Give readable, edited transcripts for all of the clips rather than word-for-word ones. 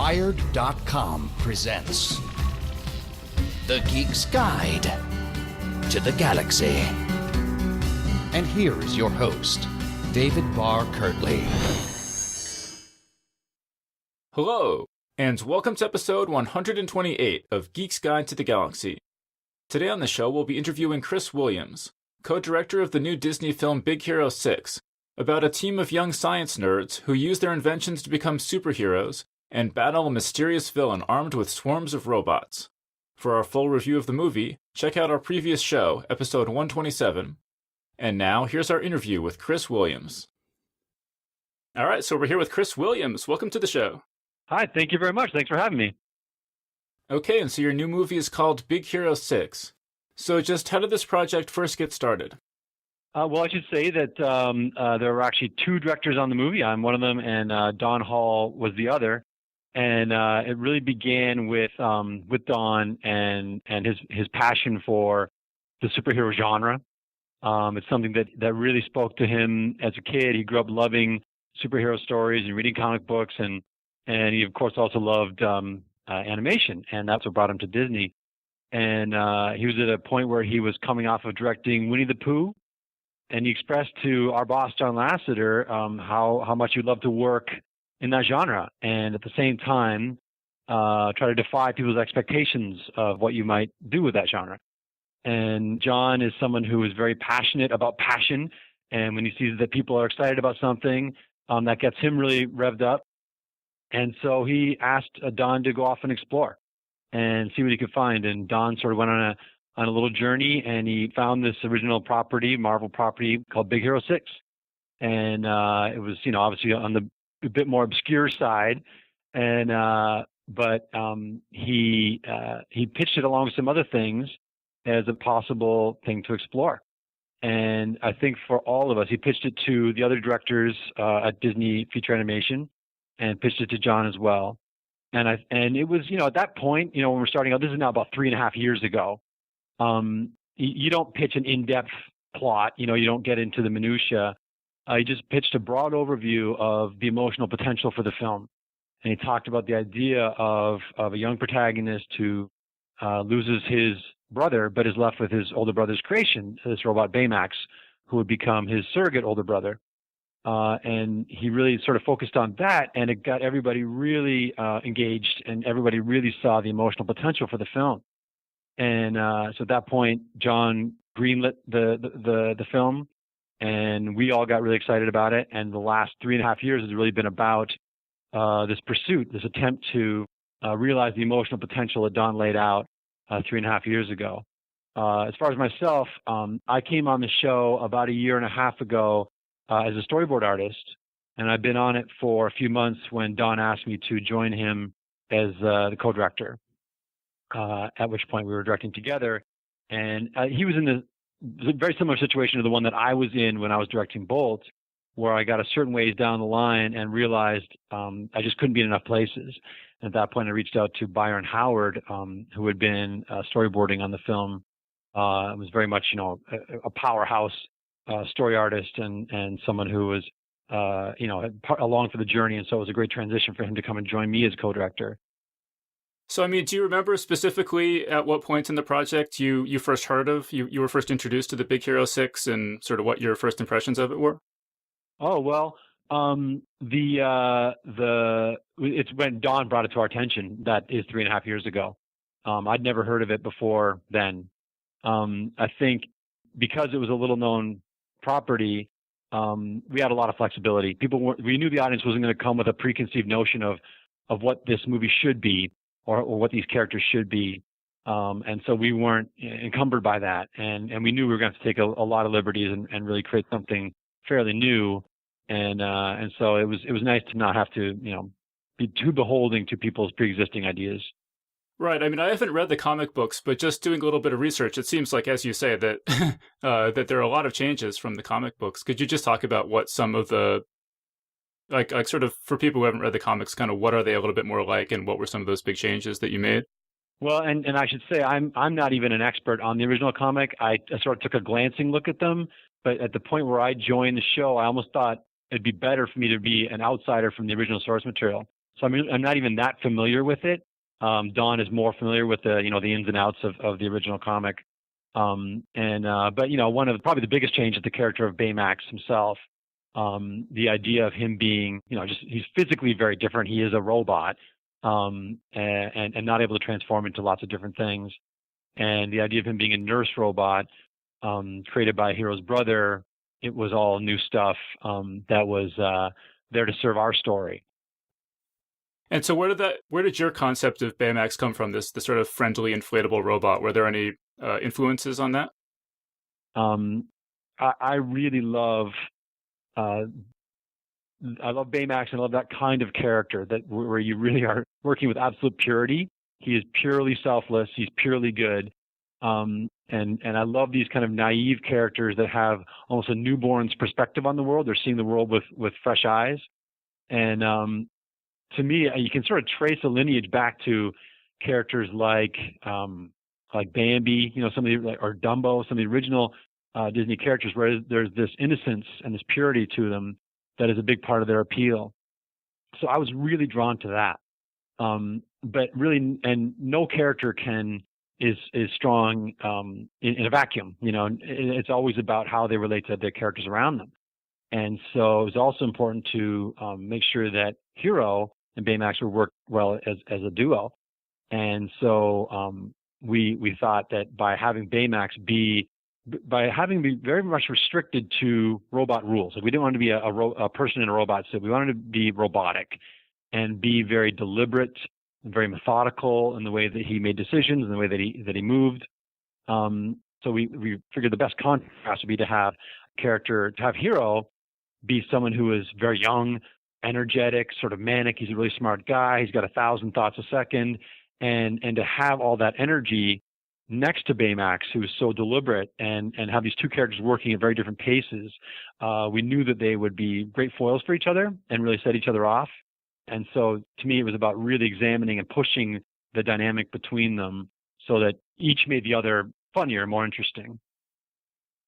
Wired.com presents The Geek's Guide to the Galaxy. And here is your host, David Barr Kirtley. Hello, and welcome to episode 128 of Geek's Guide to the Galaxy. Today on the show, we'll be interviewing Chris Williams, co-director of the new Disney film Big Hero 6, about a team of young science nerds who use their inventions to become superheroes and battle a mysterious villain armed with swarms of robots. For our full review of the movie, check out our previous show, episode 127. And now, here's our interview with Chris Williams. All right, so we're here with Chris Williams. Welcome to the show. Hi, thank you very much. Thanks for having me. Okay, and so your new movie is called Big Hero 6. So just how did this project first get started? Well, I should say that there were actually two directors on the movie. I'm one of them, and Don Hall was the other. And it really began with Don and his passion for the superhero genre. It's something that really spoke to him as a kid. He grew up loving superhero stories and reading comic books, and he of course also loved animation, and that's what brought him to Disney. And he was at a point where he was coming off of directing Winnie the Pooh, and he expressed to our boss, John Lasseter, how much he'd love to work in that genre, and at the same time, try to defy people's expectations of what you might do with that genre. And John is someone who is very passionate about passion, and when he sees that people are excited about something, that gets him really revved up. And so he asked Don to go off and explore and see what he could find. And Don sort of went on a little journey, and he found this original property, Marvel property, called Big Hero 6. And it was, obviously on the a bit more obscure side, and but he pitched it along with some other things as a possible thing to explore. And I think for all of us, he pitched it to the other directors at Disney Feature Animation, and pitched it to John as well. And it was, at that point, when we're starting out, this is now about 3.5 years ago. You don't pitch an in-depth plot, you don't get into the minutia. He just pitched a broad overview of the emotional potential for the film. And he talked about the idea of a young protagonist who loses his brother, but is left with his older brother's creation, this robot Baymax, who would become his surrogate older brother. And he really sort of focused on that, and it got everybody really engaged, and everybody really saw the emotional potential for the film. And so at that point, John greenlit the film, and we all got really excited about it. And the last 3.5 years has really been about this pursuit, this attempt to realize the emotional potential that Don laid out 3.5 years ago. As far as myself, I came on the show about 1.5 years ago as a storyboard artist, and I've been on it for a few months when Don asked me to join him as the co-director, at which point we were directing together. And he was in a very similar situation to the one that I was in when I was directing Bolt, where I got a certain ways down the line and realized I just couldn't be in enough places. And at that point, I reached out to Byron Howard, who had been storyboarding on the film. It was very much, a powerhouse story artist and someone who was, along for the journey. And so it was a great transition for him to come and join me as co-director. So, do you remember specifically at what point in the project you first heard of, you were first introduced to the Big Hero 6 and sort of what your first impressions of it were? Oh, well, it's when Don brought it to our attention. That is 3.5 years ago. I'd never heard of it before then. I think because it was a little known property, we had a lot of flexibility. We knew the audience wasn't going to come with a preconceived notion of what this movie should be, or what these characters should be. And so we weren't encumbered by that. And we knew we were going to take a lot of liberties and really create something fairly new. And so it was nice to not have to, be too beholden to people's pre-existing ideas. Right. I haven't read the comic books, but just doing a little bit of research, it seems like, as you say, that that there are a lot of changes from the comic books. Could you just talk about what some of the like sort of for people who haven't read the comics, kind of what are they a little bit more like, and what were some of those big changes that you made? Well, and I should say I'm not even an expert on the original comic. I sort of took a glancing look at them, but at the point where I joined the show, I almost thought it'd be better for me to be an outsider from the original source material. So I'm not even that familiar with it. Don is more familiar with the ins and outs of the original comic. But one of probably the biggest changes is the character of Baymax himself. The idea of him being, he's physically very different. He is a robot, and not able to transform into lots of different things. And the idea of him being a nurse robot, created by Hero's brother, it was all new stuff that was there to serve our story. And so where did your concept of Baymax come from, this sort of friendly inflatable robot? Were there any influences on that? I really love Baymax, and I love that kind of character where you really are working with absolute purity. He is purely selfless. He's purely good. And I love these kind of naive characters that have almost a newborn's perspective on the world. They're seeing the world with fresh eyes. And to me, you can sort of trace a lineage back to characters like Bambi, or Dumbo, some of the original Disney characters, where there's this innocence and this purity to them that is a big part of their appeal. So I was really drawn to that. But really, and no character is strong in a vacuum. It's always about how they relate to the characters around them. And so it was also important to make sure that Hero and Baymax would work well as a duo. And so we thought that by having Baymax be very much restricted to robot rules. Like we didn't want to be a person in a robot suit. We wanted to be robotic and be very deliberate and very methodical in the way that he made decisions and the way that he moved. So we figured the best contrast would be to have Hero be someone who is very young, energetic, sort of manic. He's a really smart guy. He's got 1,000 thoughts a second. And to have all that energy next to Baymax, who is so deliberate, and have these two characters working at very different paces, we knew that they would be great foils for each other and really set each other off. And so to me, it was about really examining and pushing the dynamic between them so that each made the other funnier, more interesting.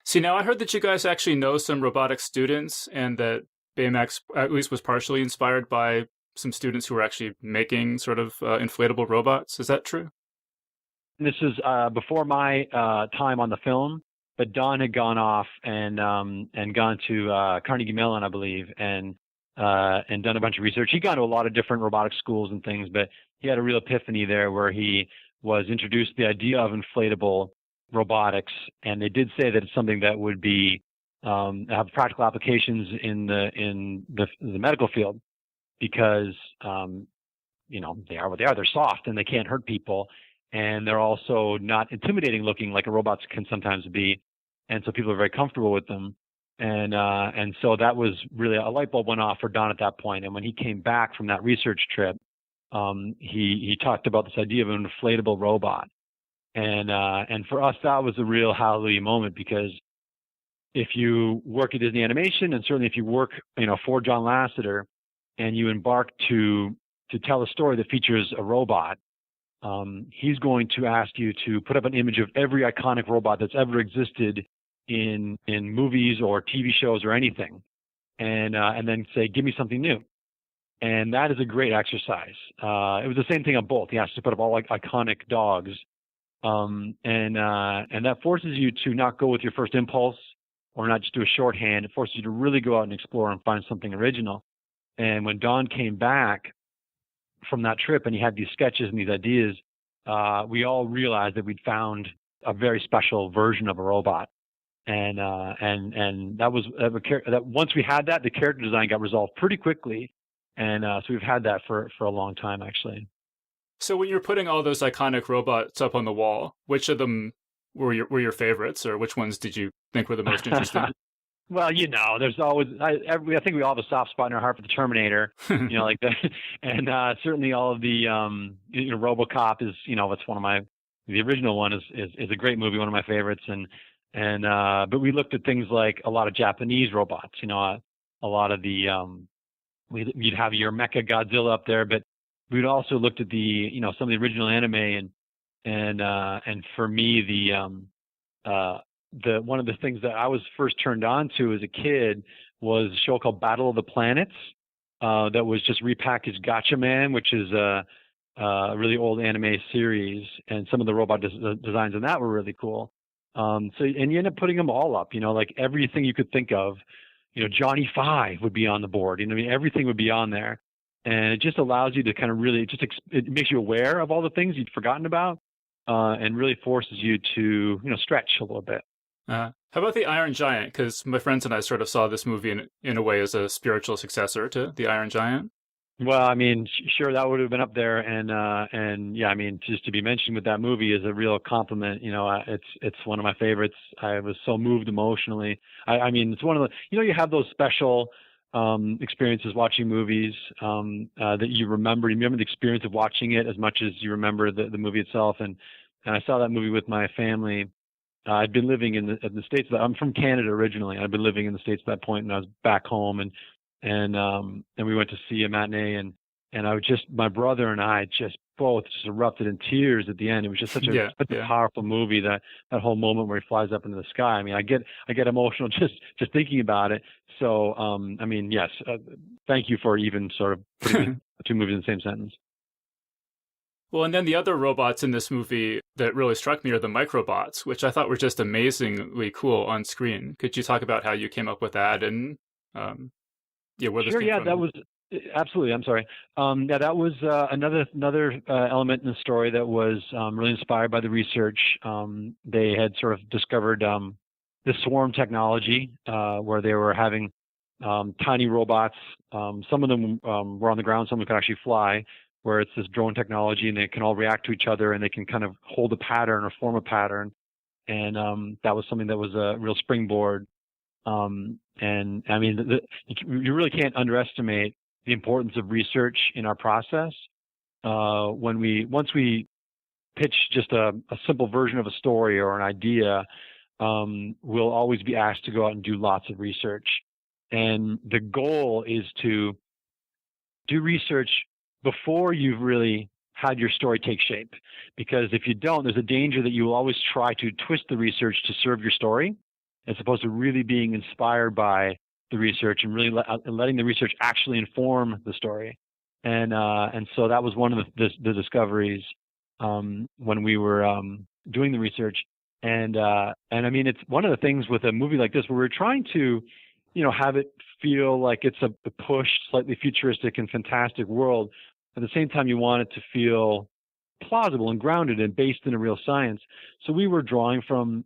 See, now I heard that you guys actually know some robotics students, and that Baymax at least was partially inspired by some students who were actually making sort of inflatable robots. Is that true? This is before my time on the film, but Don had gone off and gone to Carnegie Mellon, I believe, and done a bunch of research. He'd gone to a lot of different robotics schools and things, but he had a real epiphany there where he was introduced to the idea of inflatable robotics, and they did say that it's something that would be have practical applications in the medical field, because they are what they are. They're soft and they can't hurt people, and they're also not intimidating looking like a robots can sometimes be, and so people are very comfortable with them. And so that was really a light bulb went off for Don at that point. And when he came back from that research trip, he talked about this idea of an inflatable robot. And for us, that was a real hallelujah moment, because if you work at Disney Animation, and certainly if you work, for John Lasseter, and you embark to tell a story that features a robot, he's going to ask you to put up an image of every iconic robot that's ever existed in movies or TV shows or anything, and then say, give me something new. And that is a great exercise. It was the same thing on Bolt. He asked to put up all iconic dogs. And that forces you to not go with your first impulse or not just do a shorthand. It forces you to really go out and explore and find something original. And when Don came back from that trip and he had these sketches and these ideas, we all realized that we'd found a very special version of a robot. And that was that once we had that, the character design got resolved pretty quickly. And so we've had that for a long time, actually. So when you're putting all those iconic robots up on the wall, which of them were your favorites, or which ones did you think were the most interesting? Well, there's always I think we all have a soft spot in our heart for the Terminator, like that, and certainly all of the RoboCop is it's one of the original one is a great movie, one of my favorites, and but we looked at things like a lot of Japanese robots, a lot of the you'd have your Mecha Godzilla up there, but we'd also looked at the some of the original anime, and for me the one of the things that I was first turned on to as a kid was a show called Battle of the Planets, that was just repackaged Gotcha Man, which is a really old anime series, and some of the robot designs in that were really cool. And you end up putting them all up, like everything you could think of. Johnny Five would be on the board. Everything would be on there, and it just allows you to kind of really it makes you aware of all the things you'd forgotten about, and really forces you to stretch a little bit. How about the Iron Giant? Because my friends and I sort of saw this movie in a way as a spiritual successor to the Iron Giant. Well, sure, that would have been up there, and yeah, just to be mentioned with that movie is a real compliment. It's one of my favorites. I was so moved emotionally. It's one of the, you have those special experiences watching movies that you remember. You remember the experience of watching it as much as you remember the movie itself. And I saw that movie with my family. I'd been living in the States. I'm from Canada originally. I'd been living in the States at that point, and I was back home, and we went to see a matinee, and my brother and I both erupted in tears at the end. It was just such a powerful movie, that whole moment where he flies up into the sky. I get emotional just thinking about it. So yes, thank you for even sort of putting the two movies in the same sentence. Well, and then the other robots in this movie that really struck me are the microbots, which I thought were just amazingly cool on screen. Could you talk about how you came up with that and where this came from? That was absolutely. I'm sorry. That was another element in the story that was really inspired by the research. They had sort of discovered the swarm technology, where they were having tiny robots. Some of them were on the ground, some of them could actually fly, where it's this drone technology, and they can all react to each other, and they can kind of hold a pattern or form a pattern. And that was something that was a real springboard. You really can't underestimate the importance of research in our process. Once we pitch just a simple version of a story or an idea, we'll always be asked to go out and do lots of research. And the goal is to do research before you've really had your story take shape. Because if you don't, there's a danger that you will always try to twist the research to serve your story, as opposed to really being inspired by the research and really letting the research actually inform the story. And so that was one of the discoveries when we were doing the research. And it's one of the things with a movie like this where we're trying to, have it feel like it's a pushed, slightly futuristic and fantastic world. At the same time, you want it to feel plausible and grounded and based in a real science. So we were drawing from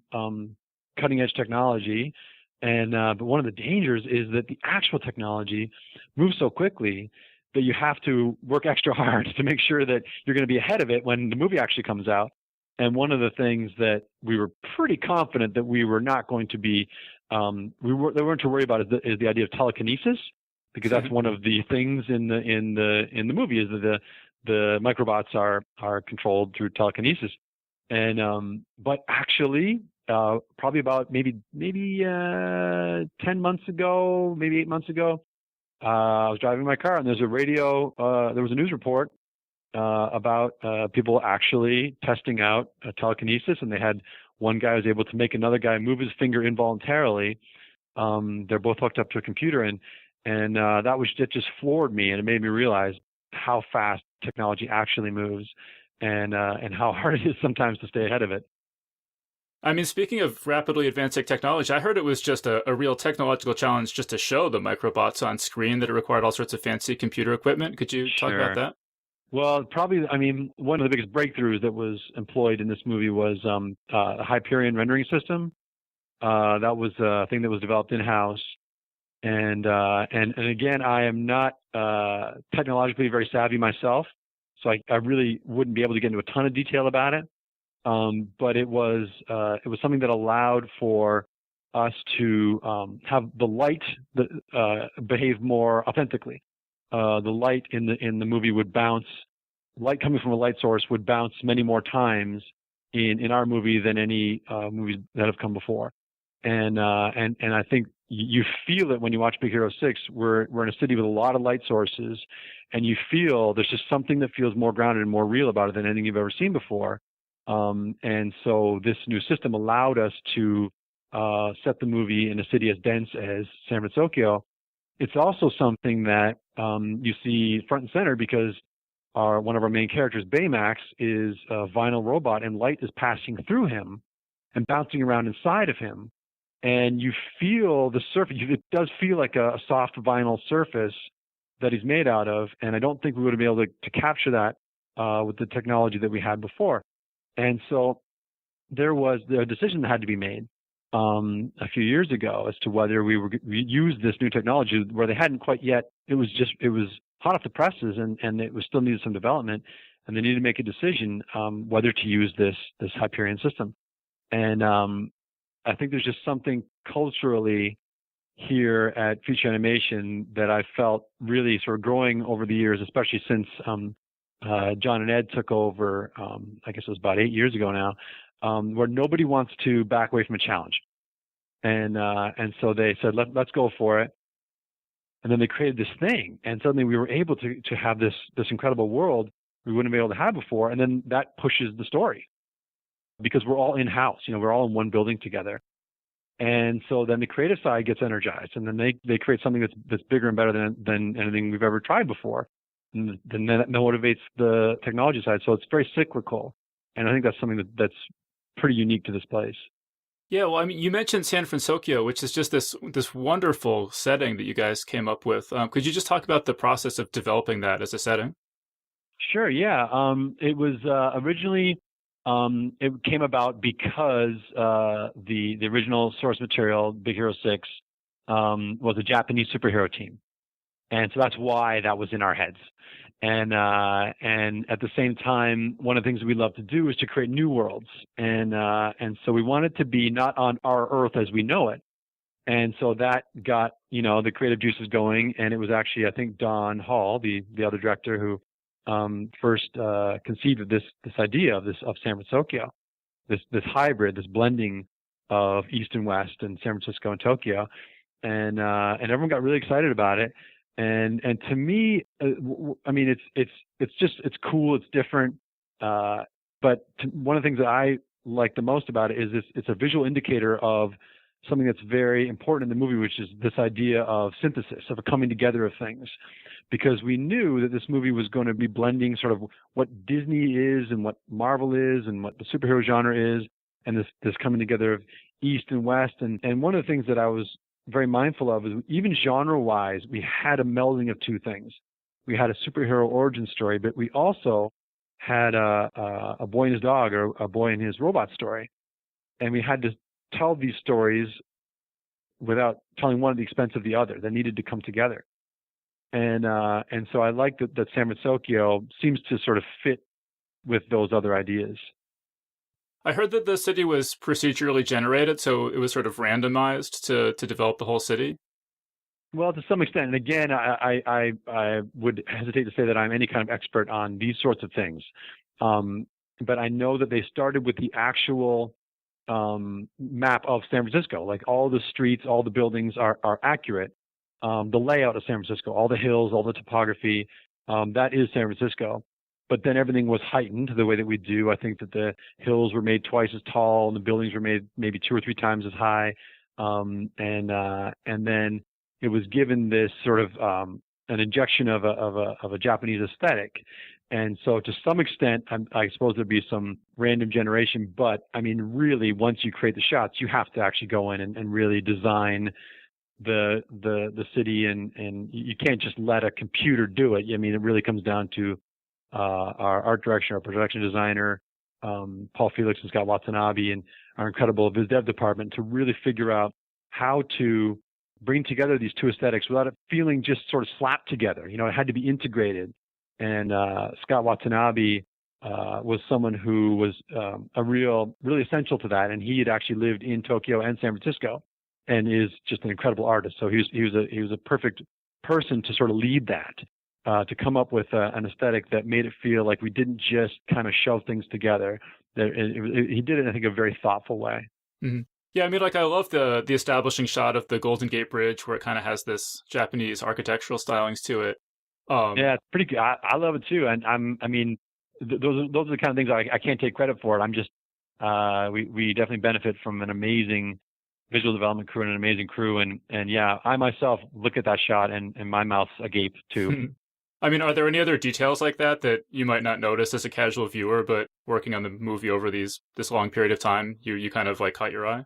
cutting edge technology. But one of the dangers is that the actual technology moves so quickly that you have to work extra hard to make sure that you're going to be ahead of it when the movie actually comes out. And one of the things that we were pretty confident that we were not going to be, they weren't to worry about is the idea of telekinesis, because that's one of the things in the movie is that the microbots are controlled through telekinesis. And but actually, probably about maybe 10 months ago, maybe 8 months ago, I was driving my car, and there's a radio. There was a news report about people actually testing out telekinesis, and they had one guy was able to make another guy move his finger involuntarily. They're both hooked up to a computer, and that just floored me, and it made me realize how fast technology actually moves, and how hard it is sometimes to stay ahead of it. Speaking of rapidly advancing technology, I heard it was just a real technological challenge just to show the microbots on screen, that it required all sorts of fancy computer equipment. Could you talk about that? Well, probably, one of the biggest breakthroughs that was employed in this movie was a Hyperion rendering system. That was a thing that was developed in-house. And again, I am not technologically very savvy myself, so I really wouldn't be able to get into a ton of detail about it. But it was something that allowed for us to have the light behave more authentically. The light in the movie would bounce. Light coming from a light source would bounce many more times in our movie than any movies that have come before. And I think you feel it when you watch Big Hero 6. We're in a city with a lot of light sources, and you feel there's just something that feels more grounded and more real about it than anything you've ever seen before. And so this new system allowed us to set the movie in a city as dense as San Francisco. It's also something that you see front and center because one of our main characters, Baymax, is a vinyl robot, and light is passing through him and bouncing around inside of him. And you feel the surface. It does feel like a soft vinyl surface that he's made out of. And I don't think we would have been able to capture that with the technology that we had before. And so there was a decision that had to be made a few years ago as to whether we use this new technology where they hadn't quite yet. It was hot off the presses, and it was still needed some development, and they needed to make a decision whether to use this Hyperion system. And I think there's just something culturally here at Feature Animation that I felt really sort of growing over the years, especially since John and Ed took over, I guess it was about 8 years ago now, where nobody wants to back away from a challenge. And so they said, let's go for it. And then they created this thing, and suddenly we were able to have this incredible world we wouldn't have been able to have before. And then that pushes the story because we're all in-house, we're all in one building together. And so then the creative side gets energized, and then they create something that's bigger and better than anything we've ever tried before. And then that motivates the technology side. So it's very cyclical. And I think that's something that's pretty unique to this place. Yeah, well, I mean, you mentioned San Francisco, which is just this wonderful setting that you guys came up with. Could you just talk about the process of developing that as a setting? Sure, yeah. It was originally, it came about because the original source material, Big Hero 6, was a Japanese superhero team. And so that's why that was in our heads. And at the same time, one of the things we love to do is to create new worlds. And so we wanted to be not on our Earth as we know it. And so that got, the creative juices going. And it was actually, I think, Don Hall, the other director, who first conceived of this idea of San Francisco, this hybrid, this blending of East and West and San Francisco and Tokyo. And everyone got really excited about it. And to me, I mean, it's cool, it's different. But one of the things that I like the most about it is it's a visual indicator of something that's very important in the movie, which is this idea of synthesis, of a coming together of things. Because we knew that this movie was going to be blending sort of what Disney is and what Marvel is and what the superhero genre is, and this coming together of East and West. And one of the things that I was very mindful of is even genre-wise, we had a melding of two things. We had a superhero origin story, but we also had a boy and his dog, or a boy and his robot story. And we had to tell these stories without telling one at the expense of the other. They needed to come together. And so I like that San Francisco seems to sort of fit with those other ideas. I heard that the city was procedurally generated, so it was sort of randomized to develop the whole city. Well, to some extent. And again, I would hesitate to say that I'm any kind of expert on these sorts of things. But I know that they started with the actual map of San Francisco. Like all the streets, all the buildings are accurate. The layout of San Francisco, all the hills, all the topography, that is San Francisco. But then everything was heightened the way that we do. I think that the hills were made twice as tall and the buildings were made maybe 2 or 3 times as high. And then it was given this sort of an injection of a Japanese aesthetic. And so to some extent, I suppose there'd be some random generation. But I mean, really, once you create the shots, you have to actually go in and really design the city. And you can't just let a computer do it. I mean, it really comes down to our art director, our production designer, Paul Felix and Scott Watanabe, and our incredible biz dev department to really figure out how to bring together these two aesthetics without it feeling just sort of slapped together. It had to be integrated. And Scott Watanabe was someone who was really essential to that. And he had actually lived in Tokyo and San Francisco and is just an incredible artist. So he was a perfect person to sort of lead that. To come up with an aesthetic that made it feel like we didn't just kind of shove things together. He did it, I think, a very thoughtful way. Mm-hmm. Yeah, I mean, like I love the establishing shot of the Golden Gate Bridge where it kind of has this Japanese architectural stylings to it. Yeah, it's pretty good. I love it too, and those are the kind of things I can't take credit for it. I'm just we definitely benefit from an amazing visual development crew and an amazing crew. And yeah, I myself look at that shot and my mouth's agape too. I mean, are there any other details like that that you might not notice as a casual viewer, but working on the movie over this long period of time, you kind of like caught your eye?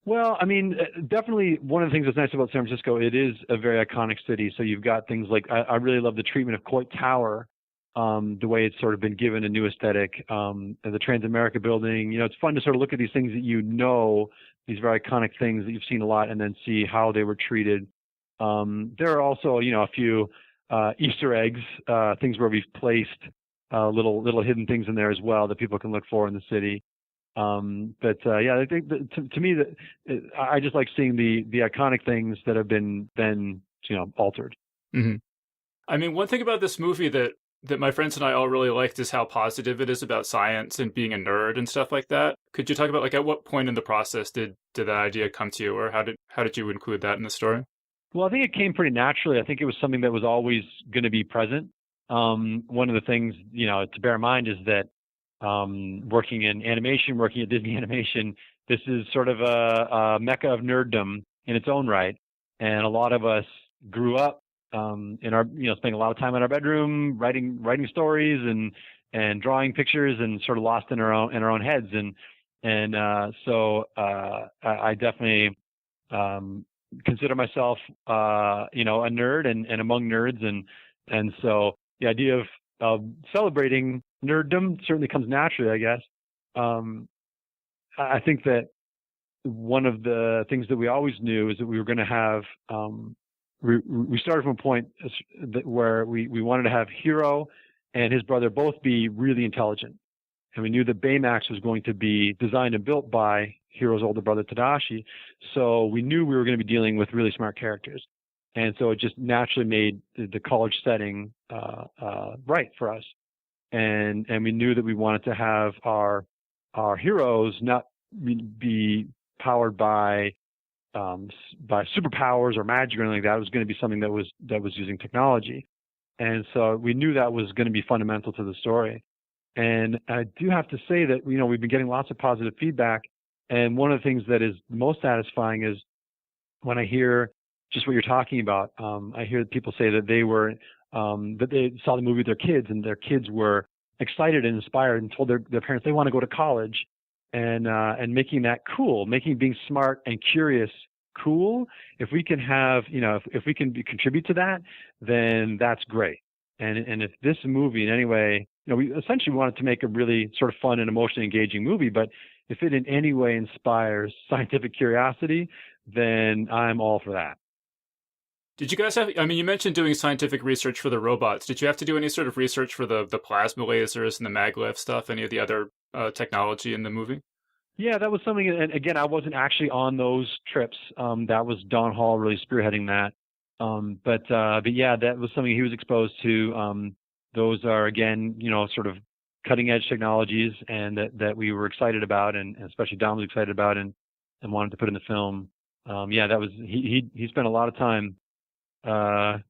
Well, I mean, definitely one of the things that's nice about San Francisco, it is a very iconic city. So you've got things like, I really love the treatment of Coit Tower, the way it's sort of been given a new aesthetic, the Transamerica building. It's fun to sort of look at these things that these very iconic things that you've seen a lot, and then see how they were treated. There are also, a few Easter eggs, things where we've placed little hidden things in there as well that people can look for in the city. Yeah, I think that to me that I just like seeing the iconic things that have been altered. Mm-hmm. I mean, one thing about this movie that my friends and I all really liked is how positive it is about science and being a nerd and stuff like that. Could you talk about like at what point in the process did that idea come to you, or how did you include that in the story? Well, I think it came pretty naturally. I think it was something that was always going to be present. One of the things to bear in mind is that working in animation, working at Disney Animation, this is sort of a mecca of nerddom in its own right. And a lot of us grew up spending a lot of time in our bedroom, writing stories and drawing pictures, and sort of lost in our own heads. So I definitely consider myself a nerd and among nerds, and so the idea of celebrating nerddom certainly comes naturally, I guess. I think that one of the things that we always knew is that we were going to have, we started from a point where we wanted to have Hiro and his brother both be really intelligent. And we knew that Baymax was going to be designed and built by Hiro's older brother, Tadashi. So we knew we were going to be dealing with really smart characters. And so it just naturally made the college setting right for us. And we knew that we wanted to have our heroes not be powered by superpowers or magic or anything like that. It was going to be something that was using technology. And so we knew that was going to be fundamental to the story. And I do have to say that, we've been getting lots of positive feedback. And one of the things that is most satisfying is when I hear just what you're talking about. I hear people say that that they saw the movie with their kids, and their kids were excited and inspired and told their parents they want to go to college, and making that cool, making being smart and curious cool. If we can have, if we can contribute to that, then that's great. And if this movie in any way, we essentially wanted to make a really sort of fun and emotionally engaging movie, but if it in any way inspires scientific curiosity, then I'm all for that. Did you guys you mentioned doing scientific research for the robots. Did you have to do any sort of research for the plasma lasers and the maglev stuff, any of the other technology in the movie? Yeah, that was something, and again, I wasn't actually on those trips. That was Don Hall really spearheading that. But yeah, that was something he was exposed to. Those are, again, sort of cutting edge technologies, and that we were excited about, and especially Don was excited about, and wanted to put in the film. Yeah, that was he spent a lot of time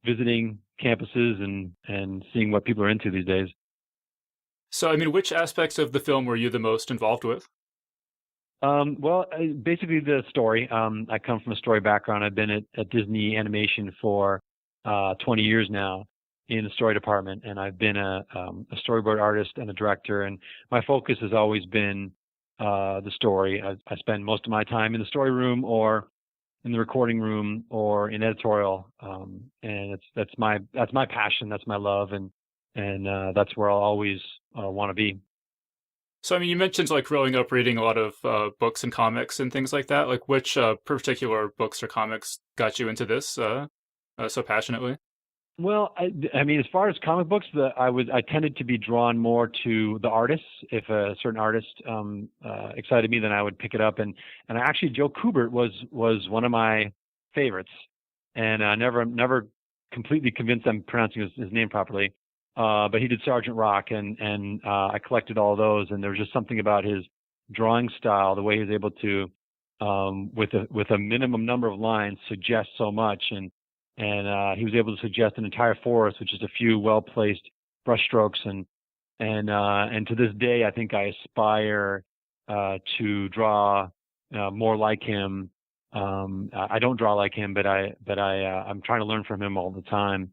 visiting campuses and seeing what people are into these days. So, which aspects of the film were you the most involved with? Well, basically the story. I come from a story background. I've been at Disney Animation for 20 years now in the story department, and I've been a storyboard artist and a director, and my focus has always been the story. I spend most of my time in the story room or in the recording room or in editorial, and that's my passion, that's my love, and that's where I'll always want to be. So, you mentioned like growing up reading a lot of books and comics and things like that. Like, which particular books or comics got you into this so passionately? Well, as far as comic books, I tended to be drawn more to the artists. If a certain artist excited me, then I would pick it up. And actually, Joe Kubert was one of my favorites, and I never completely convinced I'm pronouncing his name properly. But he did Sergeant Rock, and I collected all of those. And there was just something about his drawing style, the way he was able to, with a minimum number of lines, suggest so much. And he was able to suggest an entire forest with just a few well-placed brushstrokes, and to this day, I think I aspire to draw more like him I don't draw like him, but I'm trying to learn from him all the time.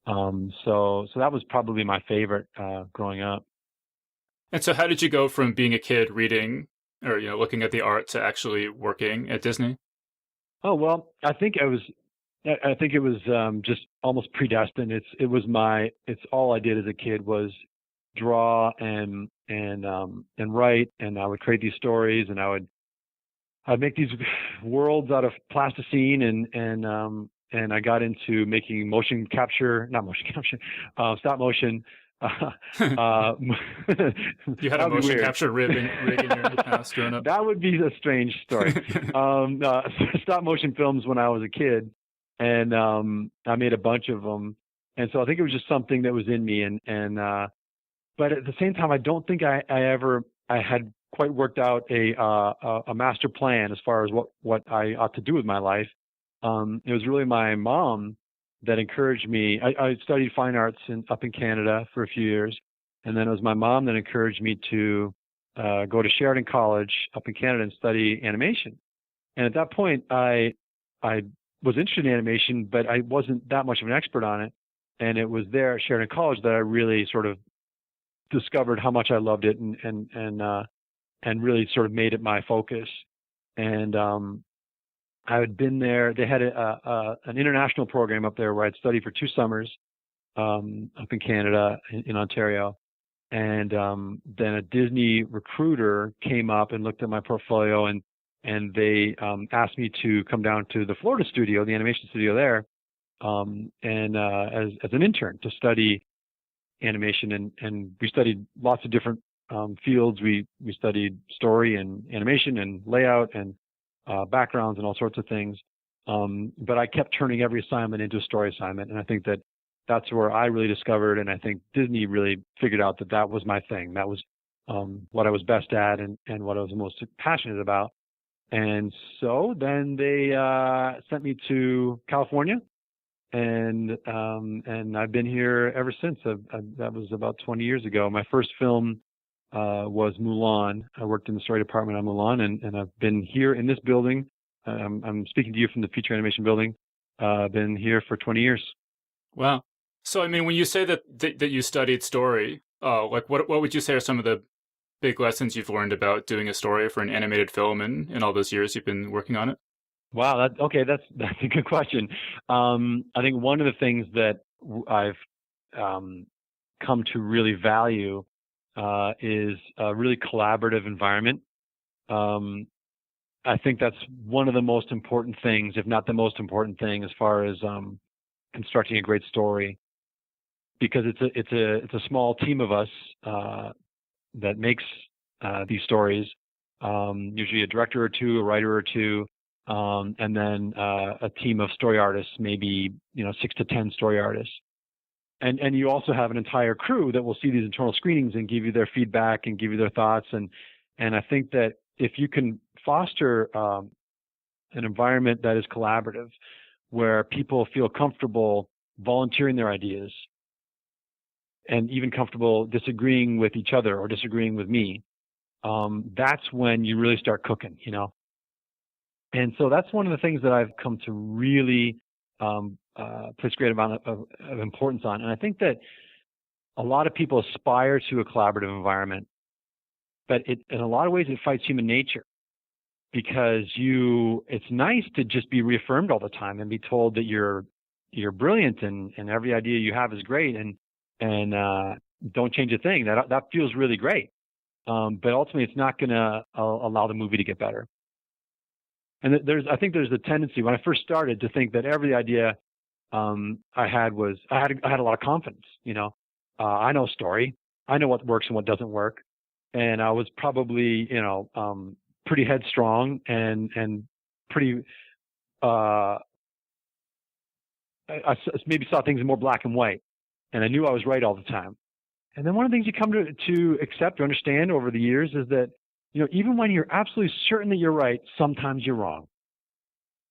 So that was probably my favorite growing up. And so how did you go from being a kid reading or, looking at the art to actually working at Disney? Oh, well, I think it was just almost predestined. It's all I did as a kid was draw and write, and I would create these stories, and I'd make these worlds out of plasticine, and I got into making stop motion. You had a motion capture rig in your house growing up. That would be a strange story. Stop motion films when I was a kid, and I made a bunch of them, and so I think it was just something that was in me, but at the same time, I don't think I had quite worked out a master plan as far as what I ought to do with my life. It was really my mom that encouraged me. I studied fine arts up in Canada for a few years, and then it was my mom that encouraged me to go to Sheridan College up in Canada and study animation. And at that point, I was interested in animation, but I wasn't that much of an expert on it. And it was there at Sheridan College that I really sort of discovered how much I loved it and really sort of made it my focus. And I had been there. They had an international program up there where I'd studied for 2 summers up in Canada, in Ontario. And then a Disney recruiter came up and looked at my portfolio, and they asked me to come down to the Florida studio, the animation studio there, and as an intern to study animation. And we studied lots of different fields. We studied story and animation and layout and backgrounds and all sorts of things. But I kept turning every assignment into a story assignment. And I think that's where I really discovered, and I think Disney really figured out that was my thing. That was what I was best at and what I was most passionate about. And so then they sent me to California, and I've been here ever since. That was about 20 years ago. My first film was Mulan. I worked in the story department on Mulan, and I've been here in this building. I'm speaking to you from the feature animation building. I've been here for 20 years. Wow. So, I mean, when you say that you studied story, like what would you say are some of the big lessons you've learned about doing a story for an animated film in all those years you've been working on it? Wow, that's a good question. I think one of the things that I've come to really value is a really collaborative environment. I think that's one of the most important things, if not the most important thing, as far as constructing a great story, because it's a small team of us that makes these stories. Usually a director or two, a writer or two, and then a team of story artists, maybe 6 to 10 story artists. And you also have an entire crew that will see these internal screenings and give you their feedback and give you their thoughts. And I think that if you can foster an environment that is collaborative, where people feel comfortable volunteering their ideas and even comfortable disagreeing with each other or disagreeing with me, that's when you really start cooking, And so that's one of the things that I've come to really place great amount of importance on. And I think that a lot of people aspire to a collaborative environment, but in a lot of ways it fights human nature, because it's nice to just be reaffirmed all the time and be told that you're brilliant and every idea you have is great and don't change a thing. That feels really great. But ultimately it's not going to allow the movie to get better. And I think there's a tendency when I first started to think that every idea I had a lot of confidence. I know story, I know what works and what doesn't work, and I was probably pretty headstrong and pretty. I maybe saw things in more black and white, and I knew I was right all the time. And then one of the things you come to accept or understand over the years is that even when you're absolutely certain that you're right, sometimes you're wrong.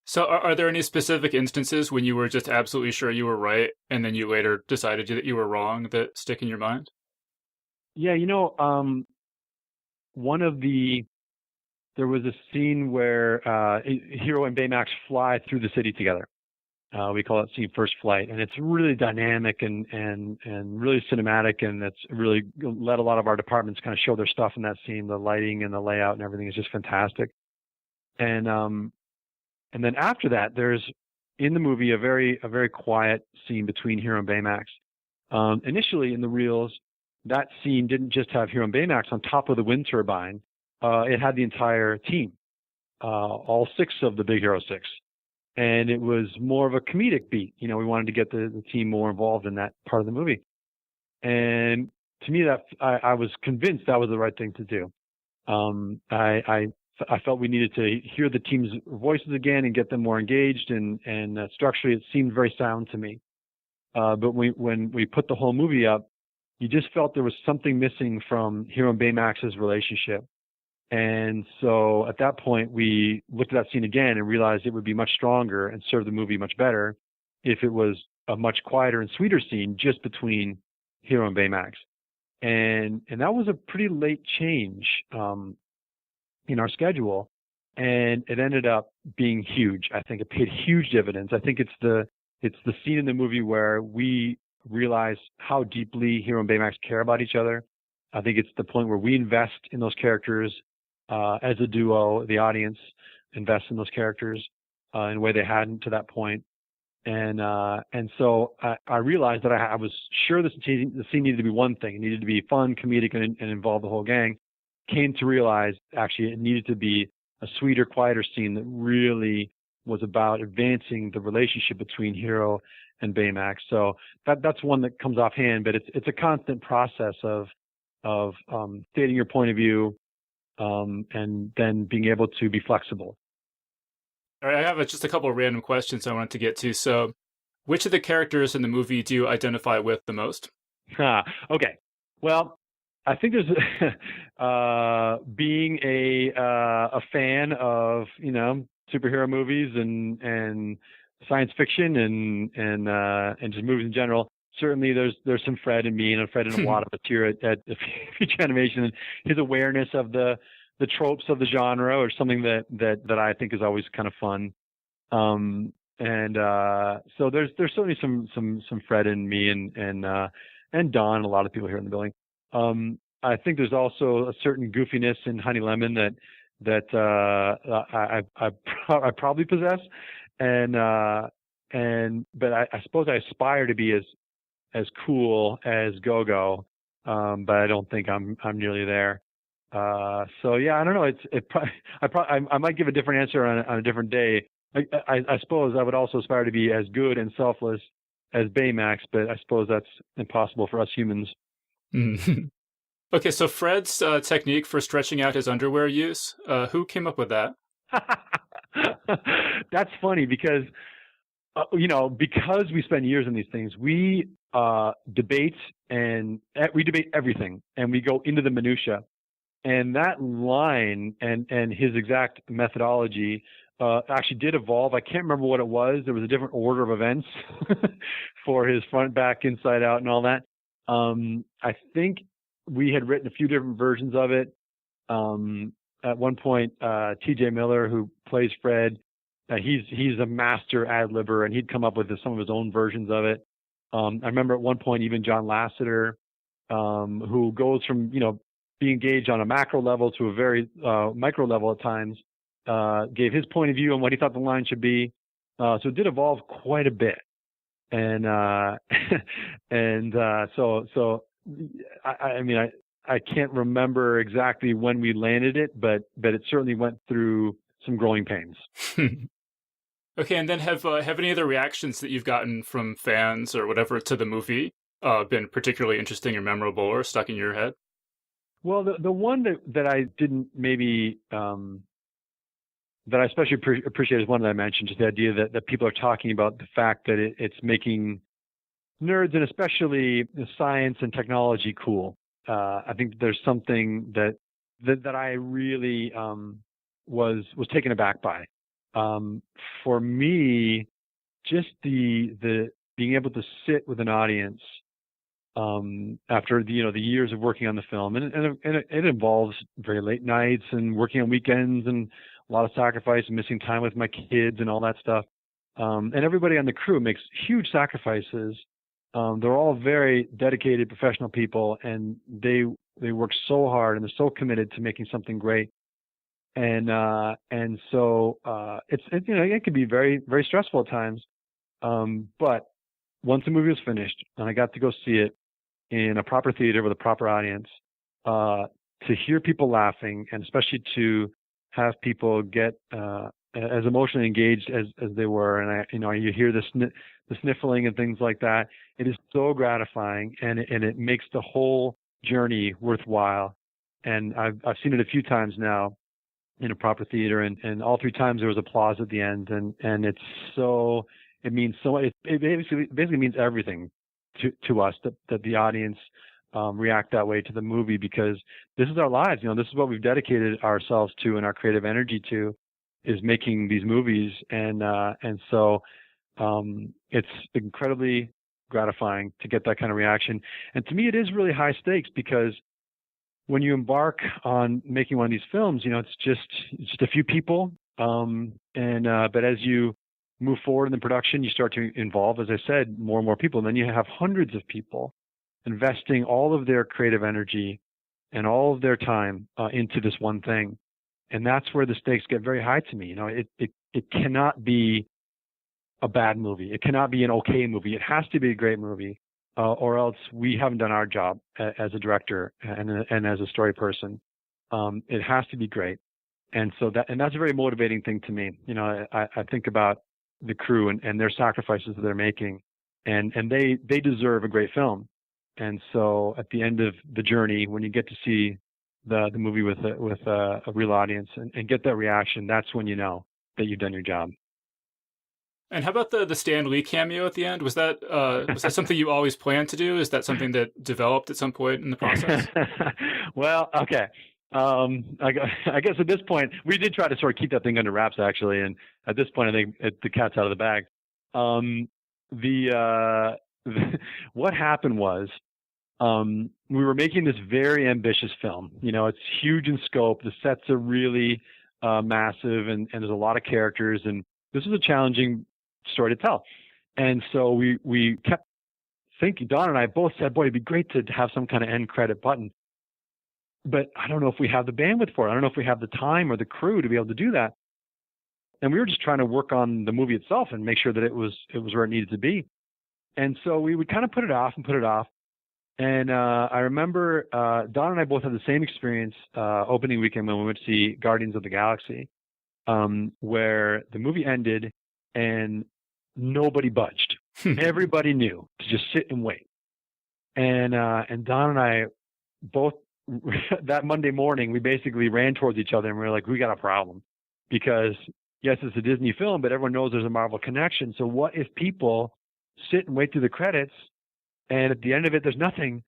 So are there any specific instances when you were just absolutely sure you were right and then you later decided that you were wrong that stick in your mind? Yeah, one of the there was a scene where Hero and Baymax fly through the city together. We call that scene First Flight, and it's really dynamic and really cinematic, and it's really let a lot of our departments kind of show their stuff in that scene. The lighting and the layout and everything is just fantastic. And then after that, there's in the movie a very quiet scene between Hero and Baymax. Initially in the reels, that scene didn't just have Hero and Baymax on top of the wind turbine. It had the entire team, all 6 of the Big Hero 6. And it was more of a comedic beat. We wanted to get the team more involved in that part of the movie. And to me, that I was convinced that was the right thing to do. I felt we needed to hear the team's voices again and get them more engaged. And structurally, it seemed very sound to me. But when we put the whole movie up, you just felt there was something missing from Hero and Baymax's relationship. And so at that point, we looked at that scene again and realized it would be much stronger and serve the movie much better if it was a much quieter and sweeter scene just between Hero and Baymax. And that was a pretty late change in our schedule, and it ended up being huge. I think it paid huge dividends. I think it's the scene in the movie where we realize how deeply Hero and Baymax care about each other. I think it's the point where we invest in those characters as a duo. The audience invests in those characters in a way they hadn't to that point. And so I realized that I was sure the scene needed to be one thing. It needed to be fun, comedic, and involve the whole gang. Came to realize actually it needed to be a sweeter, quieter scene that really was about advancing the relationship between Hero and Baymax. So that's one that comes offhand, but it's a constant process of stating your point of view and then being able to be flexible. All right, I have just a couple of random questions I wanted to get to. So, which of the characters in the movie do you identify with the most? Okay. Well, I think there's being a fan of superhero movies and science fiction and just movies in general. Certainly, there's some Fred in me, and Fred in a lot of us here at Future Animation, and his awareness of the tropes of the genre, or something that I think is always kind of fun. So there's certainly some Fred in me and Don, and a lot of people here in the building. I think there's also a certain goofiness in Honey Lemon that I probably possess, but I suppose I aspire to be as cool as Go-Go, but I don't think I'm nearly there. So yeah, I don't know. I might give a different answer on a different day. I suppose I would also aspire to be as good and selfless as Baymax, but I suppose that's impossible for us humans. Okay, so Fred's technique for stretching out his underwear use, who came up with that? That's funny because, because we spend years on these things, we debate everything, and we go into the minutia. And that line and his exact methodology actually did evolve. I can't remember what it was. There was a different order of events for his front, back, inside out, and all that. I think we had written a few different versions of it. At one point, T.J. Miller, who plays Fred, he's a master ad-libber, and he'd come up with some of his own versions of it. I remember at one point even John Lasseter, who goes from being engaged on a macro level to a very micro level at times, gave his point of view on what he thought the line should be. So it did evolve quite a bit, and so I can't remember exactly when we landed it, but it certainly went through some growing pains. Okay, and then have any other reactions that you've gotten from fans or whatever to the movie been particularly interesting or memorable or stuck in your head? Well, the one that I didn't maybe that I especially appreciate is one that I mentioned, just the idea that people are talking about the fact that it's making nerds and especially science and technology cool. I think there's something that I really was taken aback by. For me, just the being able to sit with an audience after the years of working on the film, and it involves very late nights and working on weekends and a lot of sacrifice and missing time with my kids and all that stuff. And everybody on the crew makes huge sacrifices. They're all very dedicated professional people, and they work so hard and they're so committed to making something great. And so it can be very, very stressful at times. But once the movie was finished and I got to go see it in a proper theater with a proper audience, to hear people laughing, and especially to have people get as emotionally engaged as they were, and you hear the sniffling and things like that. It is so gratifying, and it makes the whole journey worthwhile. And I've seen it a few times now in a proper theater, and all three times there was applause at the end, and it means so much. It basically means everything to us that the audience react that way to the movie, because this is our lives. This is what we've dedicated ourselves to and our creative energy to, is making these movies, and so it's incredibly gratifying to get that kind of reaction. And to me, it is really high stakes, because when you embark on making one of these films, it's just a few people, but as you move forward in the production, you start to involve, as I said, more and more people, and then you have hundreds of people investing all of their creative energy and all of their time into this one thing. And that's where the stakes get very high to me. It cannot be a bad movie. It cannot be an okay movie. It has to be a great movie, or else we haven't done our job as a director and as a story person. It has to be great. And so that's a very motivating thing to me. I think about the crew and their sacrifices that they're making, and they deserve a great film. And so at the end of the journey, when you get to see the movie with a real audience and get that reaction, that's when you know that you've done your job. And how about the Stan Lee cameo at the end? Was that something you always planned to do? Is that something that developed at some point in the process? Well, okay. I guess at this point, we did try to sort of keep that thing under wraps, actually. And at this point, I think the cat's out of the bag. What happened was, we were making this very ambitious film. It's huge in scope. The sets are really massive, and there's a lot of characters. And this was a challenging story to tell. And so we kept thinking, Don and I both said, boy, it'd be great to have some kind of end credit button. But I don't know if we have the bandwidth for it. I don't know if we have the time or the crew to be able to do that. And we were just trying to work on the movie itself and make sure that it was where it needed to be. And so we would kind of put it off. And I remember Don and I both had the same experience opening weekend when we went to see Guardians of the Galaxy, where the movie ended and nobody budged. Everybody knew to just sit and wait. And Don and I both, that Monday morning, we basically ran towards each other and we were like, we got a problem. Because yes, it's a Disney film, but everyone knows there's a Marvel connection. So what if people sit and wait through the credits, and at the end of it, there's nothing,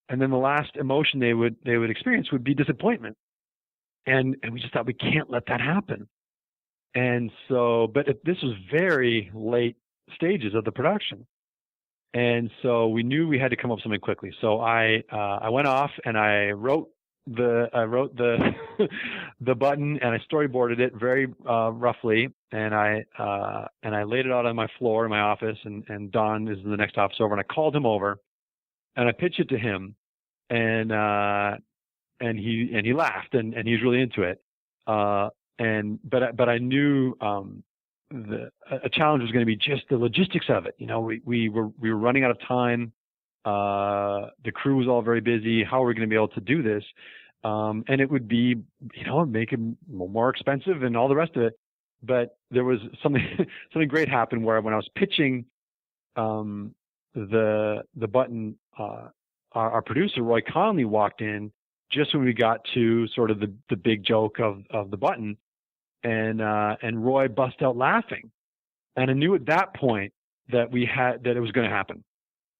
and then the last emotion they would experience would be disappointment. And we just thought, we can't let that happen. And so, but this was very late stages of the production, and so we knew we had to come up with something quickly. So I went off and I wrote the the button, and I storyboarded it very roughly, and I laid it out on my floor in my office, and Don is in the next office over, and I called him over and I pitched it to him, and he laughed, and he was really into it, but I knew a challenge was going to be just the logistics of it. We were running out of time. The crew was all very busy. How are we going to be able to do this? And it would be, make it more expensive and all the rest of it. But there was something great happened where when I was pitching the button, our producer Roy Conley walked in just when we got to sort of the big joke of the button, and Roy bust out laughing, and I knew at that point that it was going to happen.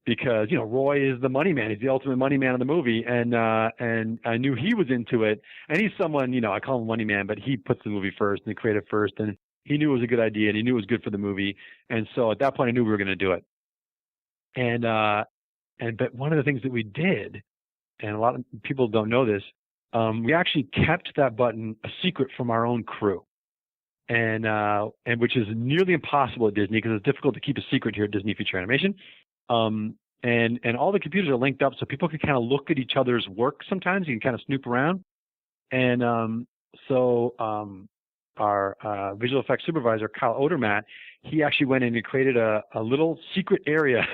Because Roy is the money man; he's the ultimate money man of the movie, and I knew he was into it. And he's someone, I call him money man, but he puts the movie first and the creative first, and he knew it was a good idea, and he knew it was good for the movie. And so at that point, I knew we were going to do it. And But one of the things that we did, and a lot of people don't know this, we actually kept that button a secret from our own crew, and which is nearly impossible at Disney because it's difficult to keep a secret here at Disney Feature Animation. And all the computers are linked up so people can kind of look at each other's work sometimes. You can kind of snoop around. And so our visual effects supervisor, Kyle Odermatt, he actually went in and created a little secret area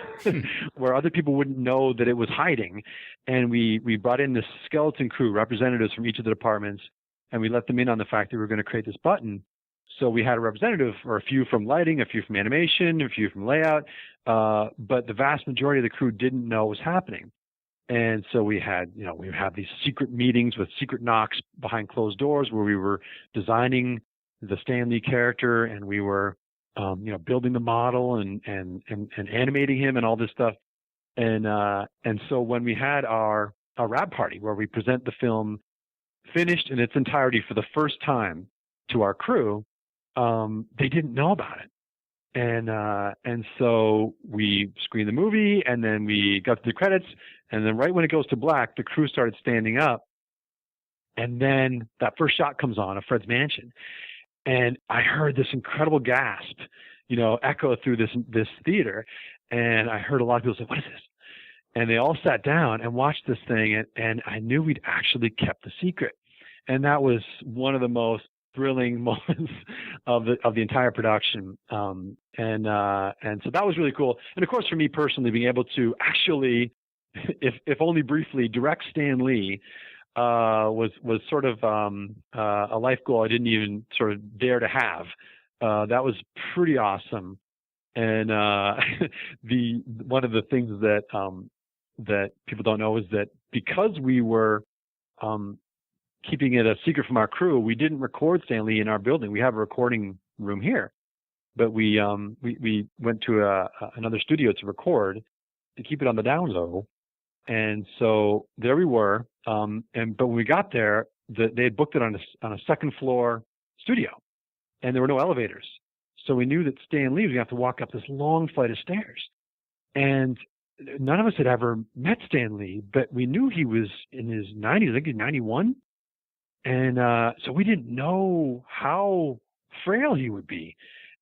where other people wouldn't know that it was hiding. And we brought in this skeleton crew, representatives from each of the departments, and we let them in on the fact that we were going to create this button. So we had a representative, or a few from lighting, a few from animation, a few from layout, but the vast majority of the crew didn't know what was happening. And so we had, we would have these secret meetings with secret knocks behind closed doors where we were designing the Stan Lee character, and we were, building the model and animating him and all this stuff. And so when we had our wrap party where we present the film finished in its entirety for the first time to our crew, they didn't know about it. And so we screened the movie, and then we got to the credits, and then right when it goes to black, the crew started standing up, and then that first shot comes on of Fred's mansion, and I heard this incredible gasp, echo through this theater, and I heard a lot of people say, "What is this?" And they all sat down and watched this thing, and I knew we'd actually kept the secret, and that was one of the most thrilling moments of the entire production, and so that was really cool. And of course, for me personally, being able to actually, if only briefly, direct Stan Lee was sort of a life goal I didn't even sort of dare to have. That was pretty awesome. And one of the things that people don't know is that because we were keeping it a secret from our crew, we didn't record Stan Lee in our building. We have a recording room here, but we went to another studio to record, to keep it on the down low. And so there we were. But when we got there, they had booked it on a second floor studio, and there were no elevators. So we knew that Stan Lee was going to have to walk up this long flight of stairs. And none of us had ever met Stan Lee, but we knew he was in his 90s. I think he's 91. And so we didn't know how frail he would be.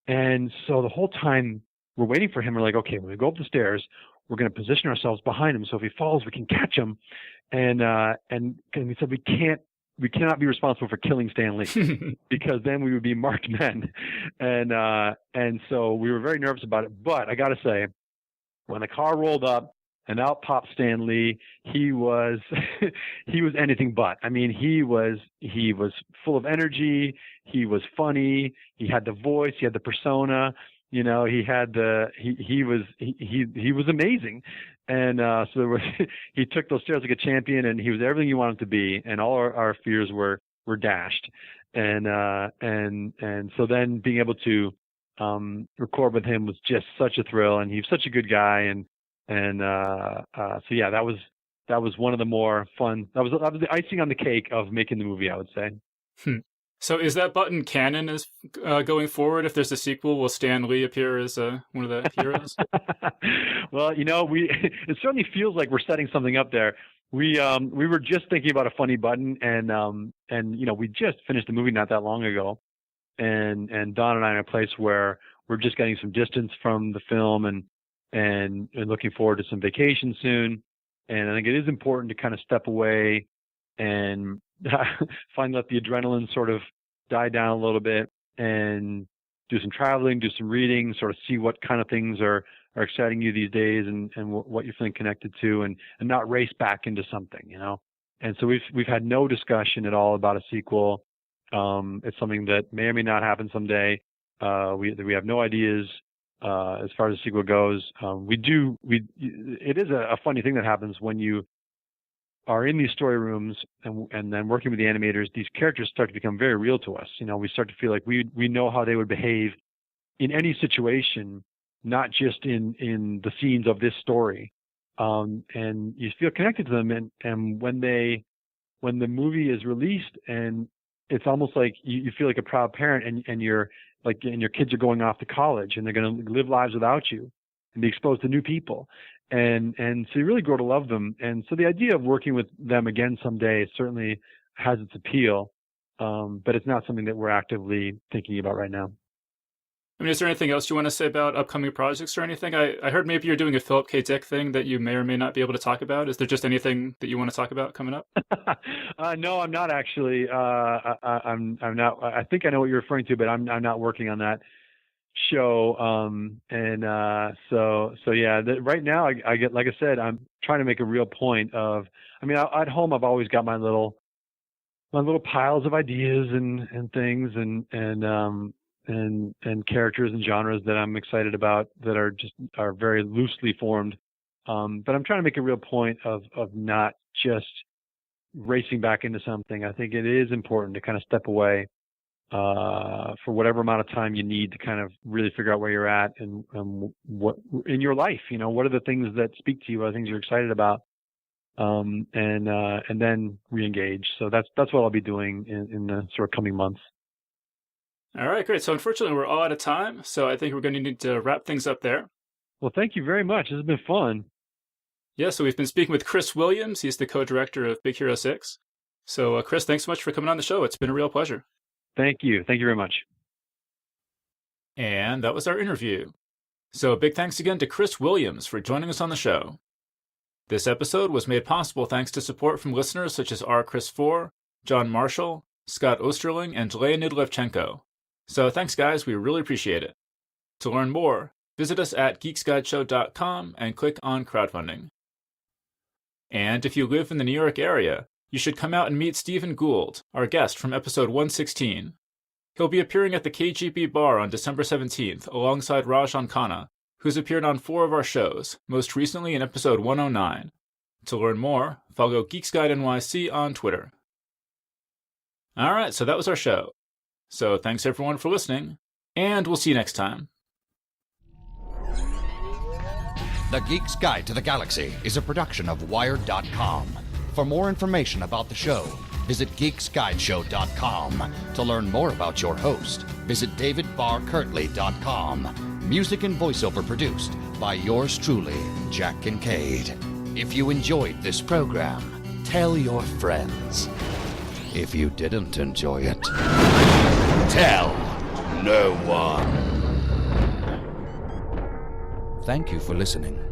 And so the whole time we're waiting for him, we're like, okay, when we go up the stairs, we're going to position ourselves behind him, so if he falls, we can catch him. And we said we cannot be responsible for killing Stan Lee because then we would be marked men. And so we were very nervous about it. But I got to say, when the car rolled up and out popped Stan Lee, he was anything but. I mean, he was full of energy. He was funny. He had the voice. He had the persona. He had he was amazing. And so he took those stairs like a champion, and he was everything you wanted him to be. And all our fears were dashed. And so then being able to record with him was just such a thrill, and he was such a good guy. So yeah, that was one of the more fun. That was the icing on the cake of making the movie, I would say. So is that button canon as going forward? If there's a sequel, will Stan Lee appear as one of the heroes? Well, it certainly feels like we're setting something up there. We were just thinking about a funny button, and we just finished the movie not that long ago, and Don and I are in a place where we're just getting some distance from the film and looking forward to some vacation soon. And I think it is important to kind of step away and let the adrenaline sort of die down a little bit and do some traveling, do some reading, sort of see what kind of things are exciting you these days and what you're feeling connected to, and not race back into something, And so we've had no discussion at all about a sequel. It's something that may or may not happen someday. We have no ideas as far as the sequel goes. It is a funny thing that happens when you are in these story rooms and then working with the animators. These characters start to become very real to us. We start to feel like we know how they would behave in any situation, not just in the scenes of this story. And you feel connected to them. And when the movie is released, and it's almost like you feel like a proud parent, and your kids are going off to college and they're going to live lives without you. and be exposed to new people. And so you really grow to love them. And so the idea of working with them again someday certainly has its appeal, but it's not something that we're actively thinking about right now. I mean, is there anything else you want to say about upcoming projects or anything? I heard maybe you're doing a Philip K. Dick thing that you may or may not be able to talk about. Is there just anything that you want to talk about coming up? No, I'm not actually. I'm not. I think I know what you're referring to, but I'm not working on that show. So yeah. Right now, I get, like I said, I'm trying to make a real point of. I mean, at home, I've always got my little piles of ideas and things and characters and genres that I'm excited about that are very loosely formed. But I'm trying to make a real point of not just racing back into something. I think it is important to kind of step away for whatever amount of time you need to kind of really figure out where you're at and what in your life. What are the things that speak to you? What are the things you're excited about? And then re-engage. So that's what I'll be doing in the sort of coming months. All right, great. So unfortunately, we're all out of time. So I think we're going to need to wrap things up there. Well, thank you very much. This has been fun. Yeah, so we've been speaking with Chris Williams. He's the co-director of Big Hero 6. So Chris, thanks so much for coming on the show. It's been a real pleasure. Thank you. Thank you very much. And that was our interview. So big thanks again to Chris Williams for joining us on the show. This episode was made possible thanks to support from listeners such as R. Chris 4, John Marshall, Scott Osterling, and Leonid Levchenko. So thanks, guys. We really appreciate it. To learn more, visit us at geeksguideshow.com and click on crowdfunding. And if you live in the New York area, you should come out and meet Stephen Gould, our guest from episode 116. He'll be appearing at the KGB Bar on December 17th alongside Rajan Khanna, who's appeared on 4 of our shows, most recently in episode 109. To learn more, follow Geeks Guide NYC on Twitter. Alright, so that was our show. So thanks everyone for listening, and we'll see you next time. The Geek's Guide to the Galaxy is a production of Wired.com. For more information about the show, visit geeksguideshow.com. To learn more about your host, visit davidbarrkirtley.com. Music and voiceover produced by yours truly, Jack Kincaid. If you enjoyed this program, tell your friends. If you didn't enjoy it, tell no one. Thank you for listening.